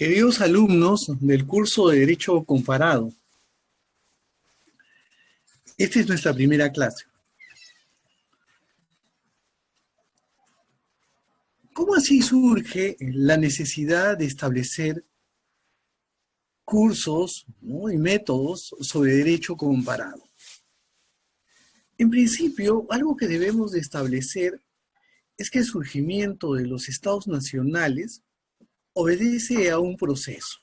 Queridos alumnos del curso de Derecho Comparado, esta es nuestra primera clase. ¿Cómo así surge la necesidad de establecer cursos, ¿no?, y métodos sobre derecho comparado? En principio, algo que debemos de establecer es que el surgimiento de los estados nacionales obedece a un proceso.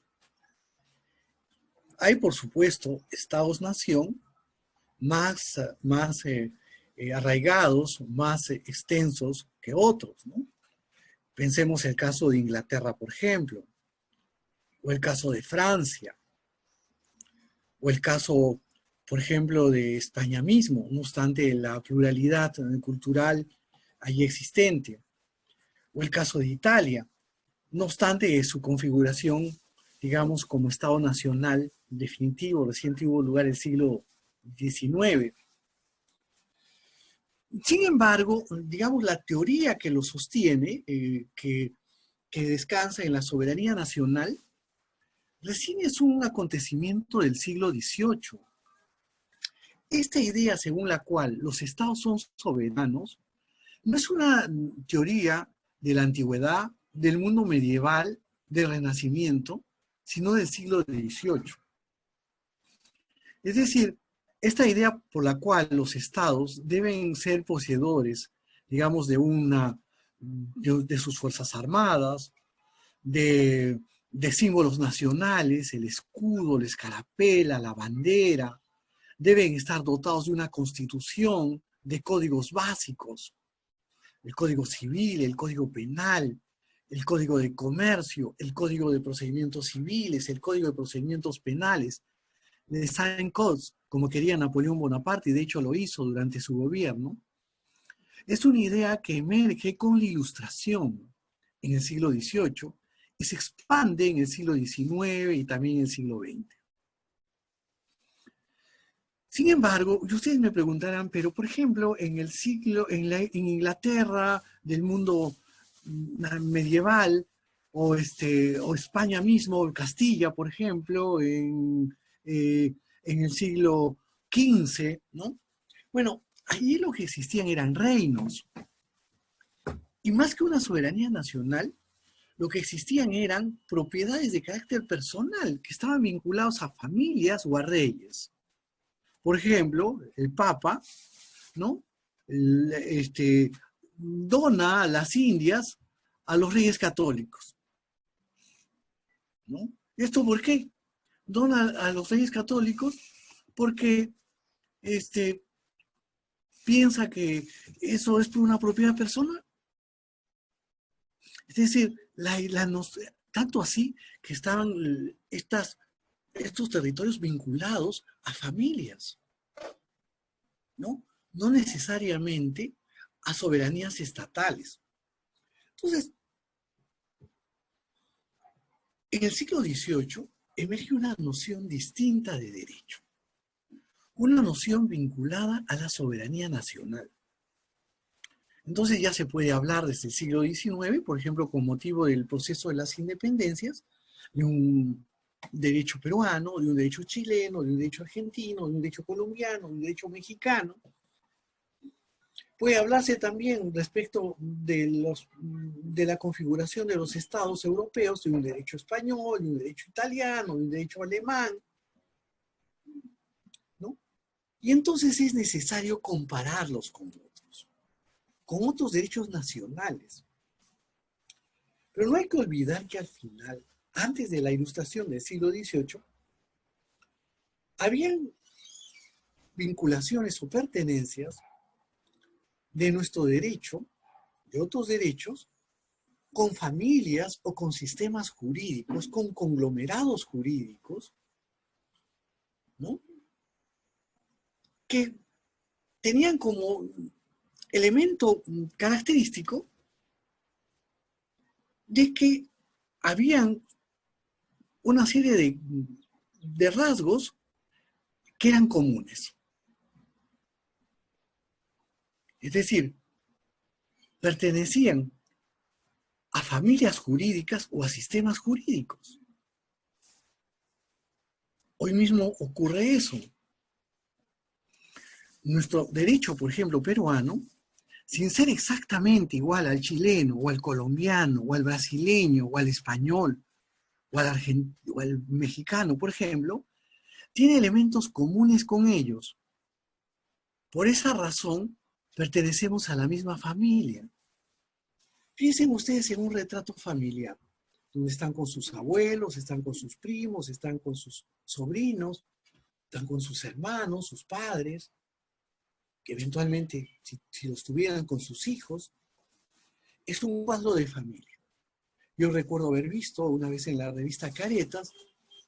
Hay, por supuesto, estados-nación más arraigados, más extensos que otros, ¿no? Pensemos el caso de Inglaterra, por ejemplo, o el caso de Francia, o el caso, por ejemplo, de España mismo, no obstante la pluralidad cultural allí existente, o el caso de Italia, no obstante su configuración, digamos, como Estado nacional definitivo, recién tuvo lugar el siglo XIX. Sin embargo, digamos, la teoría que lo sostiene, que descansa en la soberanía nacional, recién es un acontecimiento del siglo XVIII. Esta idea según la cual los estados son soberanos no es una teoría de la antigüedad, del mundo medieval, del Renacimiento, sino del siglo XVIII. Es decir, esta idea por la cual los estados deben ser poseedores, digamos, de sus fuerzas armadas, de símbolos nacionales, el escudo, la escarapela, la bandera, deben estar dotados de una constitución, de códigos básicos, el código civil, el código penal, el código de comercio, el código de procedimientos civiles, el código de procedimientos penales, de Saint Codes, como quería Napoleón Bonaparte, y de hecho lo hizo durante su gobierno. Es una idea que emerge con la Ilustración en el siglo XVIII y se expande en el siglo XIX y también en el siglo XX. Sin embargo, ustedes me preguntarán, pero por ejemplo, en Inglaterra del mundo medieval, o España mismo, Castilla, por ejemplo, en el siglo XV, ¿no? Bueno, allí lo que existían eran reinos. Y más que una soberanía nacional, lo que existían eran propiedades de carácter personal que estaban vinculados a familias o a reyes. Por ejemplo, el Papa, ¿no?, dona las Indias a los reyes católicos, ¿no? ¿Esto por qué? Dona a los reyes católicos porque piensa que eso es por una propiedad personal. Es decir, tanto así que estaban estos territorios vinculados a familias, ¿no? No necesariamente a soberanías estatales. Entonces, en el siglo XVIII emerge una noción distinta de derecho, una noción vinculada a la soberanía nacional. Entonces ya se puede hablar desde el siglo XIX, por ejemplo, con motivo del proceso de las independencias, de un derecho peruano, de un derecho chileno, de un derecho argentino, de un derecho colombiano, de un derecho mexicano. Puede hablarse también respecto de la configuración de los estados europeos, de un derecho español, de un derecho italiano, de un derecho alemán, ¿no? Y entonces es necesario compararlos con otros derechos nacionales. Pero no hay que olvidar que al final, antes de la Ilustración del siglo XVIII, habían vinculaciones o pertenencias de nuestro derecho, de otros derechos, con familias o con sistemas jurídicos, con conglomerados jurídicos, ¿no?, que tenían como elemento característico de que habían una serie de rasgos que eran comunes. Es decir, pertenecían a familias jurídicas o a sistemas jurídicos. Hoy mismo ocurre eso. Nuestro derecho, por ejemplo, peruano, sin ser exactamente igual al chileno, o al colombiano, o al brasileño, o al español, o al mexicano, por ejemplo, tiene elementos comunes con ellos. Por esa razón, pertenecemos a la misma familia. Piensen ustedes en un retrato familiar, donde están con sus abuelos, están con sus primos, están con sus sobrinos, están con sus hermanos, sus padres, que eventualmente, si los tuvieran con sus hijos, es un cuadro de familia. Yo recuerdo haber visto una vez en la revista Caretas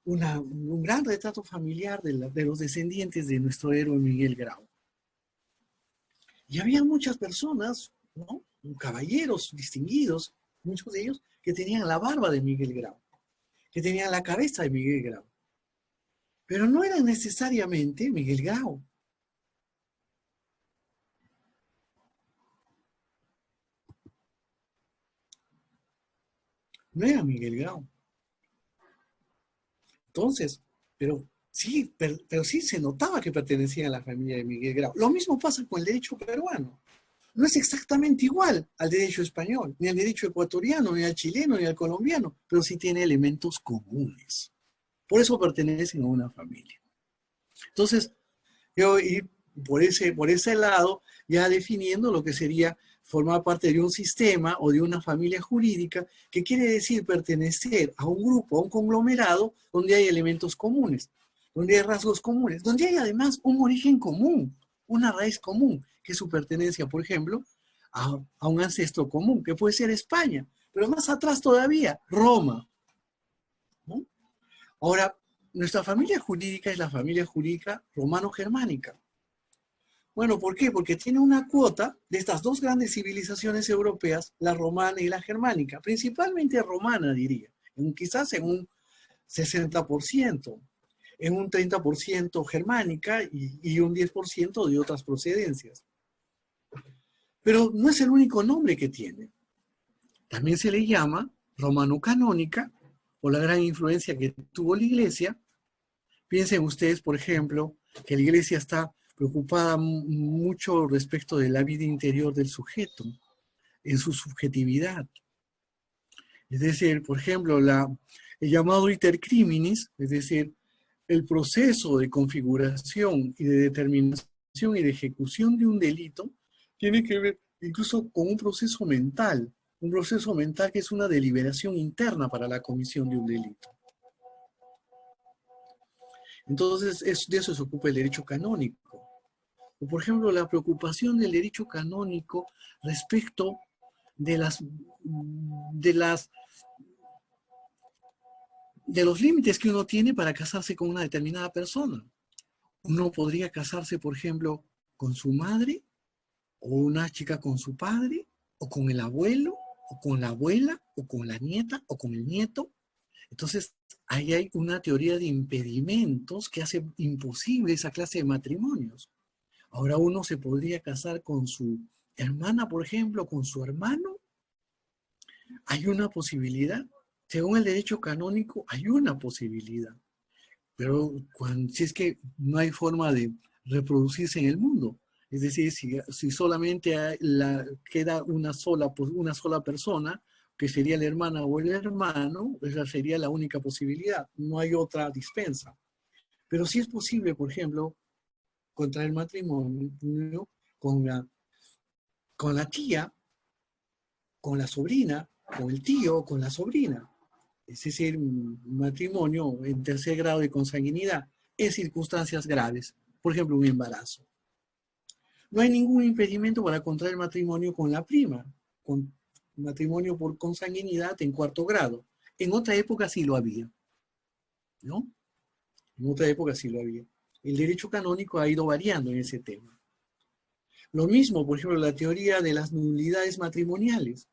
un gran retrato familiar de los descendientes de nuestro héroe Miguel Grau. Y había muchas personas, ¿no? Caballeros distinguidos, muchos de ellos, que tenían la barba de Miguel Grau, que tenían la cabeza de Miguel Grau. Pero no eran necesariamente Miguel Grau. No era Miguel Grau. Entonces, pero sí se notaba que pertenecía a la familia de Miguel Grau. Lo mismo pasa con el derecho peruano. No es exactamente igual al derecho español, ni al derecho ecuatoriano, ni al chileno, ni al colombiano, pero sí tiene elementos comunes. Por eso pertenecen a una familia. Entonces, yo ir por ese lado, ya definiendo lo que sería formar parte de un sistema o de una familia jurídica, que quiere decir pertenecer a un grupo, a un conglomerado, donde hay elementos comunes, donde hay rasgos comunes, donde hay además un origen común, una raíz común, que es su pertenencia, por ejemplo, a un ancestro común, que puede ser España, pero más atrás todavía, Roma, ¿no? Ahora, nuestra familia jurídica es la familia jurídica romano-germánica. Bueno, ¿por qué? Porque tiene una cuota de estas dos grandes civilizaciones europeas, la romana y la germánica, principalmente romana, diría, quizás en un 60%, en un 30% germánica y un 10% de otras procedencias. Pero no es el único nombre que tiene. También se le llama romano-canónica, por la gran influencia que tuvo la Iglesia. Piensen ustedes, por ejemplo, que la Iglesia está preocupada mucho respecto de la vida interior del sujeto, en su subjetividad. Es decir, por ejemplo, el llamado iter criminis, es decir, el proceso de configuración y de determinación y de ejecución de un delito, tiene que ver incluso con un proceso mental que es una deliberación interna para la comisión de un delito. Entonces, de eso se ocupa el derecho canónico. O, por ejemplo, la preocupación del derecho canónico respecto de los límites que uno tiene para casarse con una determinada persona. Uno podría casarse, por ejemplo, con su madre, o una chica con su padre, o con el abuelo, o con la abuela, o con la nieta, o con el nieto. Entonces, ahí hay una teoría de impedimentos que hace imposible esa clase de matrimonios. Ahora uno se podría casar con su hermana, por ejemplo, con su hermano. Hay una posibilidad. Según el derecho canónico, hay una posibilidad. Pero si es que no hay forma de reproducirse en el mundo, es decir, si solamente queda una sola persona, que sería la hermana o el hermano, esa sería la única posibilidad, no hay otra dispensa. Pero sí es posible, por ejemplo, contraer matrimonio con la tía, con la sobrina, con el tío, con la sobrina. Es decir, un matrimonio en tercer grado de consanguinidad en circunstancias graves, por ejemplo, un embarazo. No hay ningún impedimento para contraer matrimonio con la prima, con matrimonio por consanguinidad en cuarto grado. En otra época sí lo había, ¿no? En otra época sí lo había. El derecho canónico ha ido variando en ese tema. Lo mismo, por ejemplo, la teoría de las nulidades matrimoniales.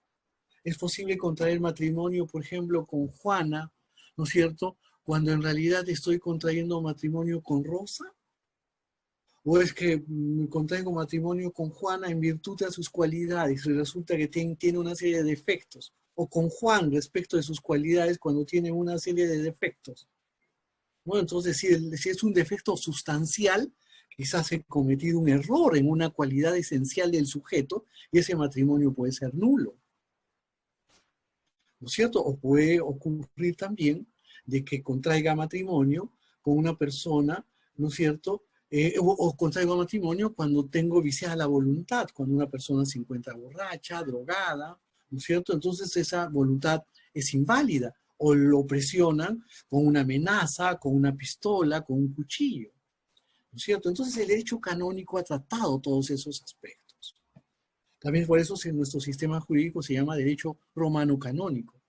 Es posible contraer matrimonio, por ejemplo, con Juana, ¿no es cierto?, cuando en realidad estoy contrayendo matrimonio con Rosa. O es que contraigo matrimonio con Juana en virtud de sus cualidades y resulta que tiene una serie de defectos. O con Juan respecto de sus cualidades cuando tiene una serie de defectos. Bueno, entonces, si es un defecto sustancial, quizás he cometido un error en una cualidad esencial del sujeto y ese matrimonio puede ser nulo, ¿no es cierto? O puede ocurrir también de que contraiga matrimonio con una persona, ¿no es cierto? O contraigo matrimonio cuando tengo viciada la voluntad, cuando una persona se encuentra borracha, drogada, ¿no es cierto? Entonces esa voluntad es inválida o lo presionan con una amenaza, con una pistola, con un cuchillo, ¿no es cierto? Entonces el derecho canónico ha tratado todos esos aspectos. También por eso nuestro sistema jurídico se llama derecho romano canónico.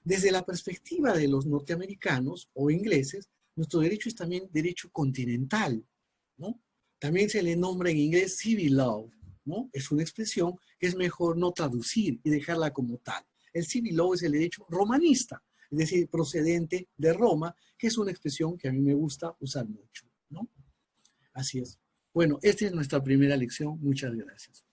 Desde la perspectiva de los norteamericanos o ingleses, nuestro derecho es también derecho continental, ¿no? También se le nombra en inglés civil law, ¿no? Es una expresión que es mejor no traducir y dejarla como tal. El civil law es el derecho romanista, es decir, procedente de Roma, que es una expresión que a mí me gusta usar mucho, ¿no? Así es. Bueno, esta es nuestra primera lección. Muchas gracias.